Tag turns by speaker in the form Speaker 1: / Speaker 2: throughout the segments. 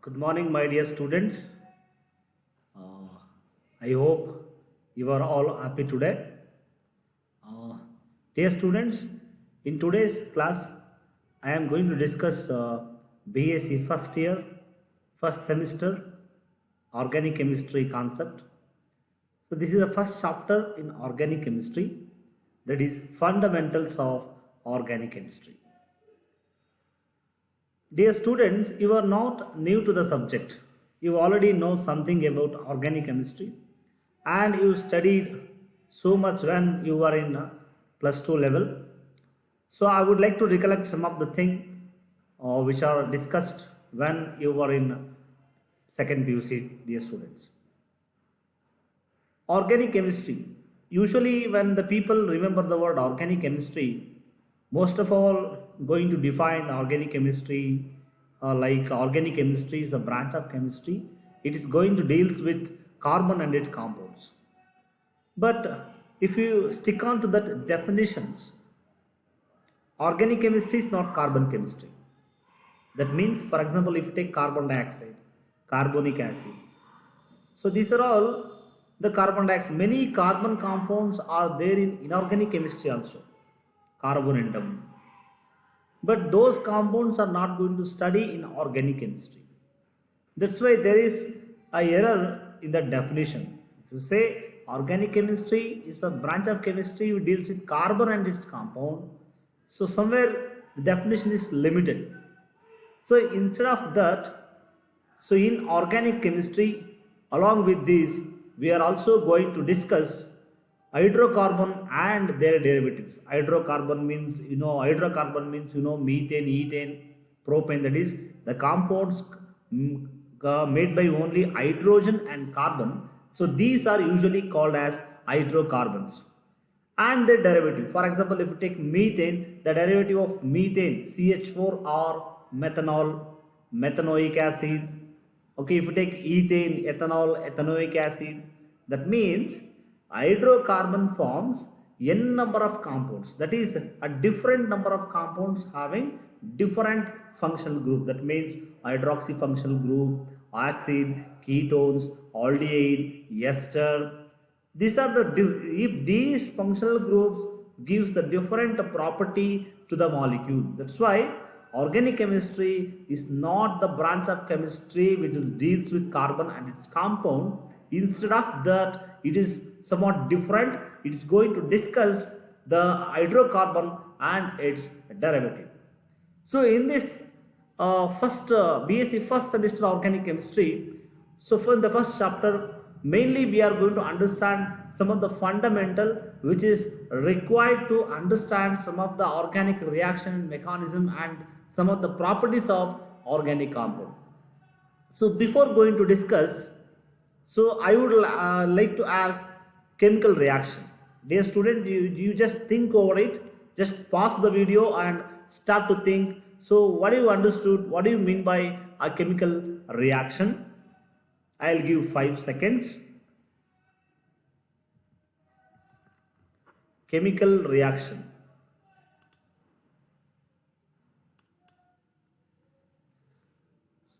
Speaker 1: Good morning, my dear students. Uh, I hope you are all happy today. Uh, Dear students, in today's class, I am going to discuss BSc first year, first semester, organic chemistry concept. So, this is the first chapter in organic chemistry, that is fundamentals of organic chemistry. Dear students, you are not new to the subject. You already know something about organic chemistry and you studied so much when you were in plus 2 level. So I would like to recollect some of the things which are discussed when you were in second PUC, dear students. Organic chemistry. Usually when the people remember the word organic chemistry, most of all going to define organic chemistry like organic chemistry is a branch of chemistry. It is going to deals with carbon and its compounds. But if you stick on to that definitions, organic chemistry is not carbon chemistry. That means, for example, if you take carbon dioxide, carbonic acid, so these are all the carbon dioxide. Many carbon compounds are there in inorganic chemistry also, carbonendum. But those compounds are not going to study in organic chemistry. That's why there is a error in the definition. If you say organic chemistry is a branch of chemistry which deals with carbon and its compound, so somewhere the definition is limited. So instead of that, so in organic chemistry, along with this, we are also going to discuss hydrocarbon and their derivatives. Hydrocarbon means methane, ethane, propane, that is the compounds made by only hydrogen and carbon. So these are usually called as hydrocarbons and their derivative. For example, if you take methane, the derivative of methane, CH4 or methanol, methanoic acid. Okay, if you take ethane, ethanol, ethanoic acid, that means hydrocarbon forms n number of compounds, that is a different number of compounds having different functional group. That means hydroxy functional group, acid, ketones, aldehyde, ester. These are if these functional groups gives the different property to the molecule. That's why organic chemistry is not the branch of chemistry which deals with carbon and its compound. Instead of that, it is somewhat different. It is going to discuss the hydrocarbon and its derivative. So in this first BSc first semester organic chemistry, so for the first chapter, mainly we are going to understand some of the fundamental which is required to understand some of the organic reaction mechanism and some of the properties of organic compound. So before going to discuss, so I would like to ask chemical reaction. Dear student, you just think over it, just pause the video and start to think. So what do you understood? What do you mean by a chemical reaction? I'll give 5 seconds. Chemical reaction.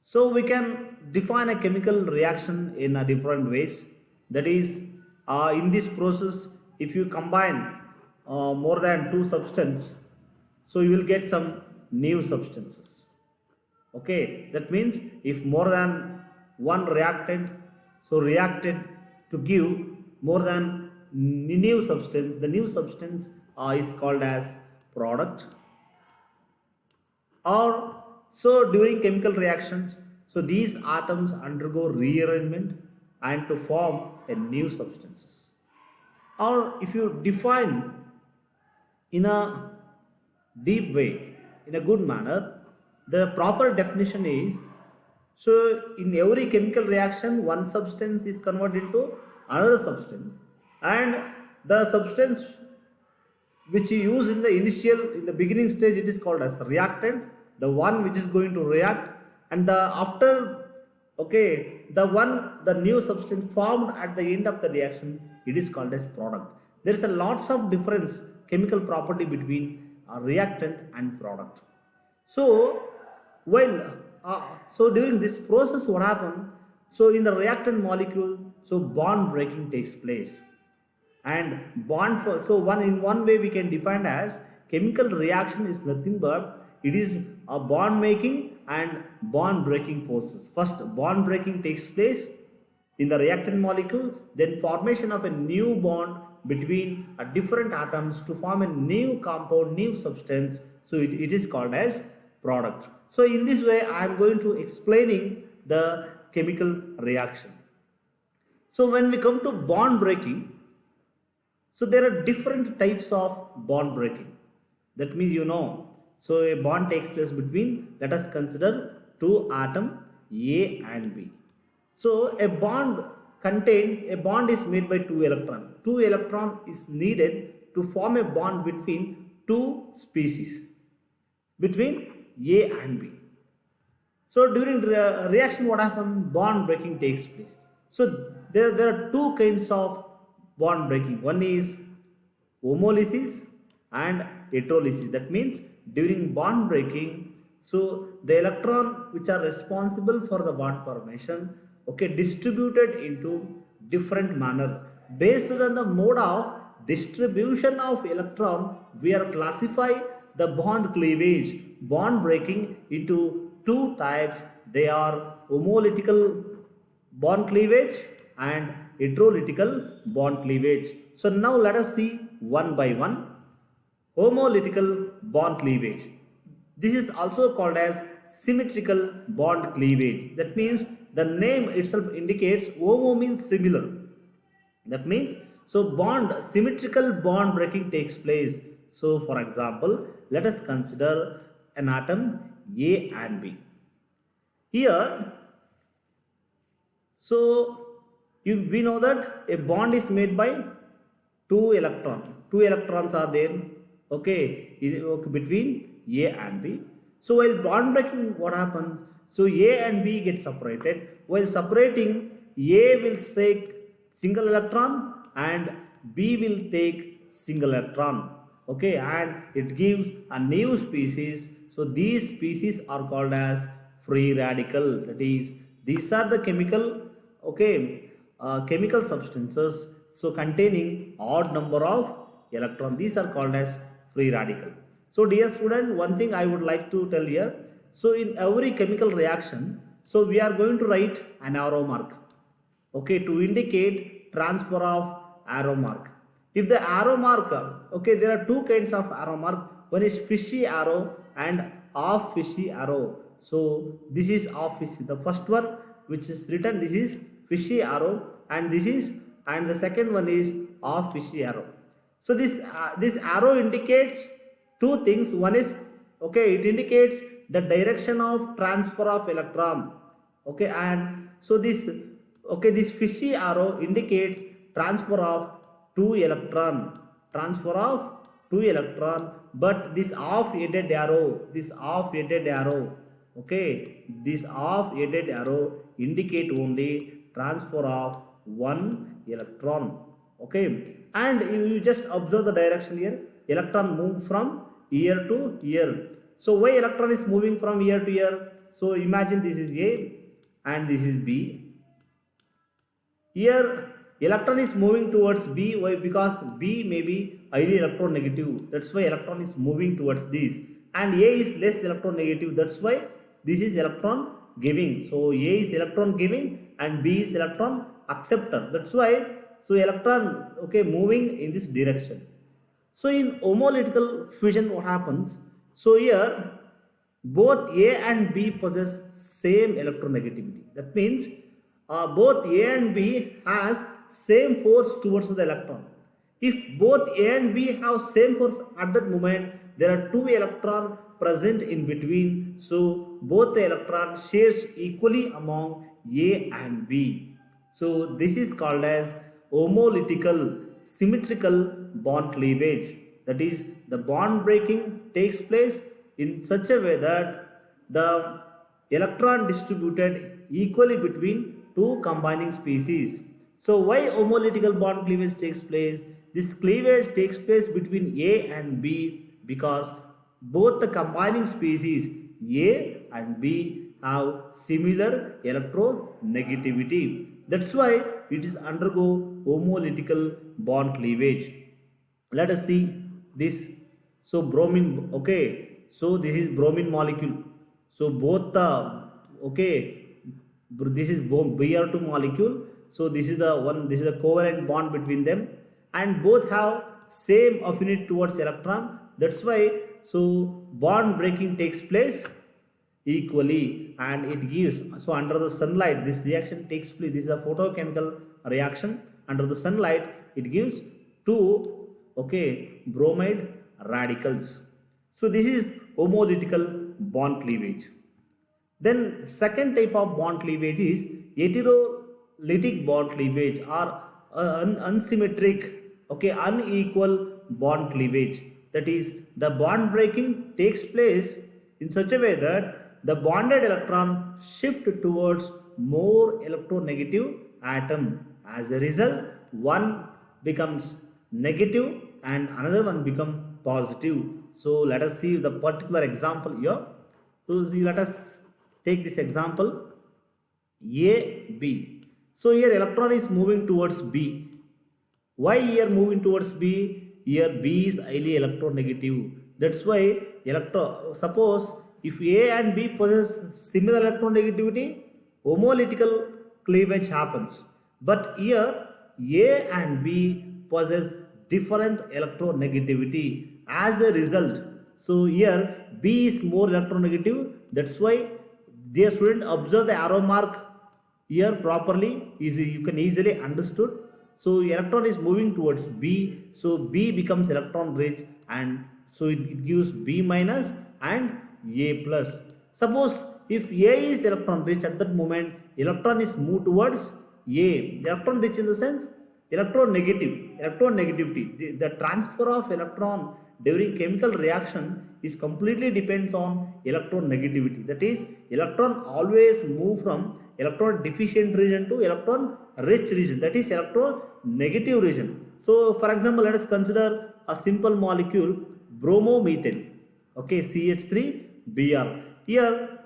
Speaker 1: So we can define a chemical reaction in a different ways. That is, in this process, if you combine more than two substances, so you will get some new substances. Okay, that means if more than one reactant, so reacted to give more than new substance, the new substance is called as product. Or so during chemical reactions, so these atoms undergo rearrangement and to form a new substances. Or if you define in a deep way, in a good manner, the proper definition is, so in every chemical reaction one substance is converted into another substance, and the substance which you use in the beginning stage, it is called as reactant, the one which is going to react, and the after, okay, the new substance formed at the end of the reaction, it is called as product. There is a lots of difference chemical property between a reactant and product. So while so during this process what happens? So in the reactant molecule, so bond breaking takes place. And bond for, so one in one way we can define as chemical reaction is nothing but it is a bond making and bond breaking forces. First bond breaking takes place in the reactant molecule, then formation of a new bond between different atoms to form a new compound, new substance. So it is called as product. So in this way I am going to explaining the chemical reaction. So when we come to bond breaking, so there are different types of bond breaking. That means so a bond takes place between, let us consider two atoms A and B. So a bond is made by two electrons. Two electron is needed to form a bond between two species, between A and B. So during reaction what happens? Bond breaking takes place. So there are two kinds of bond breaking. One is homolysis and heterolysis. That means during bond breaking, so the electron which are responsible for the bond formation, distributed into different manner. Based on the mode of distribution of electron, we are classify the bond cleavage, bond breaking into two types. They are homolytical bond cleavage and heterolytical bond cleavage. So now let us see one by one. Homolytical bond cleavage. This is also called as symmetrical bond cleavage. That means the name itself indicates homo means similar. That means so symmetrical bond breaking takes place. So for example, let us consider an atom A and B. Here, so we know that a bond is made by two electrons. Two electrons are there, between A and B. So while bond breaking, what happens? So A and B get separated. While separating, A will take single electron and B will take single electron. And it gives a new species. So these species are called as free radical. That is, these are the chemical substances so containing odd number of electrons. These are called as free radical. So dear student, one thing I would like to tell here. So in every chemical reaction, so we are going to write an arrow mark, to indicate transfer of arrow mark. If the arrow mark, there are two kinds of arrow mark. One is fishy arrow and off fishy arrow. So this is off fishy. The first one which is written, this is fishy arrow, and the second one is off fishy arrow. So this arrow indicates two things. One is it indicates the direction of transfer of electron. And so this fishy arrow indicates transfer of two electron. But this off-headed arrow, this off-headed arrow indicate only transfer of one electron. And you just observe the direction here. Electron move from here to here. So why electron is moving from here to here? So imagine this is A and this is B. Here electron is moving towards B. Why? Because B may be highly electronegative. That's why electron is moving towards this. And A is less electronegative. That's why this is electron giving. So A is electron giving and B is electron acceptor. That's why so electron moving in this direction. So in homolytical fusion what happens? So here both A and B possess same electronegativity. That means both A and B has same force towards the electron. If both A and B have same force at that moment, there are two electrons present in between. So both the electron shares equally among A and B. So this is called as homolytical symmetrical bond cleavage. That is, the bond breaking takes place in such a way that the electron distributed equally between two combining species. So why homolytical bond cleavage takes place? This cleavage takes place between A and B because both the combining species A and B have similar electronegativity. That's why it is undergo homolytical bond cleavage. Let us see this. So bromine, okay, so this is bromine molecule. So both the, okay, this is Br2 molecule. So this is the one, this is a covalent bond between them, and both have same affinity towards electron. That's why so bond breaking takes place equally, and it gives, so under the sunlight this reaction takes place. This is a photochemical reaction. Under the sunlight it gives two, okay, bromide radicals. So this is homolytical bond cleavage. Then second type of bond cleavage is heterolytic bond cleavage, or unsymmetric, okay, unequal bond cleavage. That is, the bond breaking takes place in such a way that the bonded electron shift towards more electronegative atom. As a result, one becomes negative and another one become positive. So let us see the particular example here. So let us take this example A, B. So here electron is moving towards B. Why here moving towards B? Here B is highly electronegative. That's why suppose if A and B possess similar electronegativity, homolytical cleavage happens. But here A and B possess different electronegativity. As a result, so here B is more electronegative. That's why dear student, observe the arrow mark here properly. You can easily understood. So electron is moving towards B, so B becomes electron rich, and so it gives B minus and A plus. Suppose if A is electron rich, at that moment electron is moved towards A. Electron rich in the sense electronegativity. The transfer of electron during chemical reaction is completely depends on electronegativity. That is, electron always move from electron deficient region to electron rich region, that is electronegative region. So for example, let us consider a simple molecule bromomethane, okay, CH3Br. Here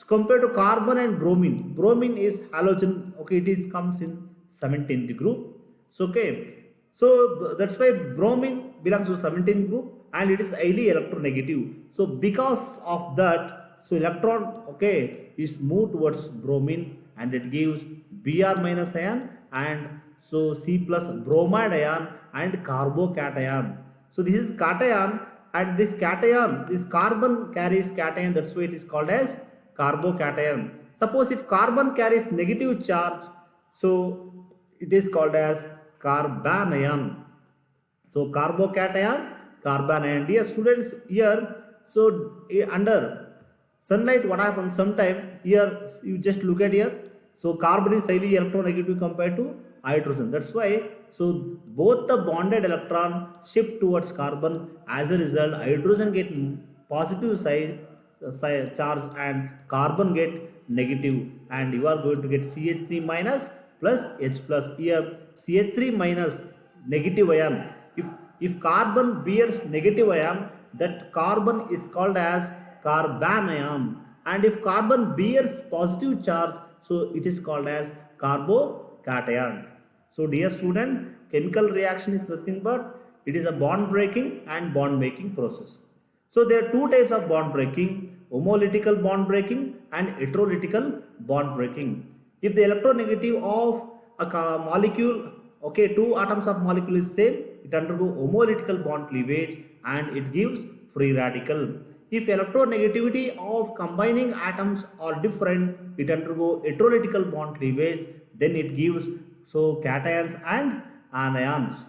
Speaker 1: compared to carbon and bromine is halogen, okay, it is comes in 17th group. So okay, so that's why bromine belongs to 17th group and it is highly electronegative. So because of that, so electron, okay, is moved towards bromine and it gives Br minus ion and so C plus bromide ion and carbocation. So this is cation, and this cation, this carbon carries cation, that's why it is called as carbocation. Suppose if carbon carries negative charge, so it is called as carbanion. So carbocation, carbanion. Dear students, here, so under sunlight what happens sometime, here you just look at here, so carbon is highly electronegative compared to hydrogen. That's why, so both the bonded electron shift towards carbon. As a result, hydrogen get positive side charge and carbon get negative, and you are going to get CH3 minus plus H plus. Here CH3 minus negative ion. If carbon bears negative ion, that carbon is called as carbanion, and if carbon bears positive charge, so it is called as carbocation. So dear student, chemical reaction is nothing but it is a bond breaking and bond making process. So there are two types of bond breaking: homolytical bond breaking and heterolytical bond breaking. If the electronegative of a molecule, okay, two atoms of molecule is same, it undergo homolytical bond cleavage and it gives free radical. If electronegativity of combining atoms are different, it undergo heterolytical bond cleavage, then it gives so cations and anions.